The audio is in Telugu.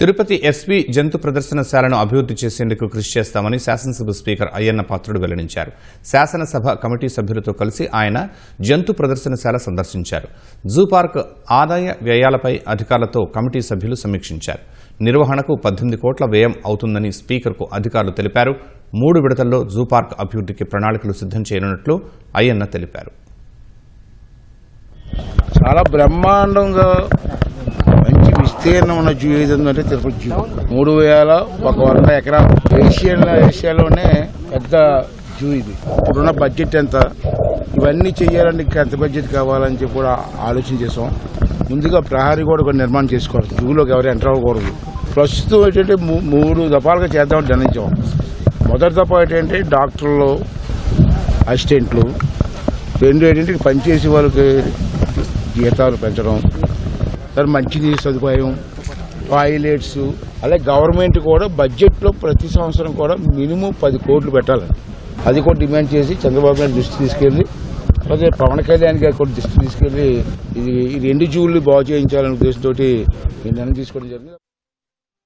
తిరుపతి ఎస్వి జంతు ప్రదర్శనశాలను అభివృద్ధి చేసేందుకు కృషి చేస్తామని శాసనసభ స్పీకర్ అయ్యన్న పాత్రుడు వెల్లడించారు. శాసనసభ కమిటీ సభ్యులతో కలిసి ఆయన జంతు ప్రదర్శనశాల సందర్శించారు. జూ పార్క్ ఆదాయ వ్యయాలపై అధికారులతో కమిటీ సభ్యులు సమీక్షించారు. నిర్వహణకు 18 కోట్ల వ్యయం అవుతుందని స్పీకర్కు అధికారులు తెలిపారు. 3 విడతల్లో జూ పార్క్ అభివృద్ధికి ప్రణాళికలు సిద్ధం చేయనున్నట్లు అయ్యన్న తెలిపారు. చాలా బ్రహ్మాండంగా మంచి విస్తీర్ణం ఉన్న జూ ఏదంటే తిరుపతి జూ. 3,100 ఎకరాలు ఏషియాలోనే పెద్ద జూ ఇది. ఇప్పుడున్న బడ్జెట్ ఎంత, ఇవన్నీ చేయాలంటే ఇంకా ఎంత బడ్జెట్ కావాలని చెప్పి కూడా ఆలోచన చేసాం. ముందుగా ప్రహరీ కూడా ఒక నిర్మాణం చేసుకోవాలి. జూలోకి ఎవరు ఎంటర్ అవ్వకూడదు. ప్రస్తుతం ఏంటంటే 3 దఫాలుగా చేద్దామని నిర్ణయించాం. మొదటి దఫా ఏంటంటే డాక్టర్లు, అసిస్టెంట్లు, 2 ఏంటంటే పనిచేసే వాళ్ళకి జీతాలు పెంచడం, తర్వాత మంచినీరు సదుపాయం, టాయిలెట్స్. అలాగే గవర్నమెంట్ కూడా బడ్జెట్లో ప్రతి సంవత్సరం కూడా మినిమం 10 కోట్లు పెట్టాలి. అది కూడా డిమాండ్ చేసి చంద్రబాబు నాయుడు దృష్టి తీసుకెళ్లి, అలాగే పవన్ కళ్యాణ్ గారు కూడా దృష్టి తీసుకెళ్లి ఈ 2 జూలు బాగు చేయించాలనే ఉద్దేశంతో నిర్ణయం తీసుకోవడం జరిగింది.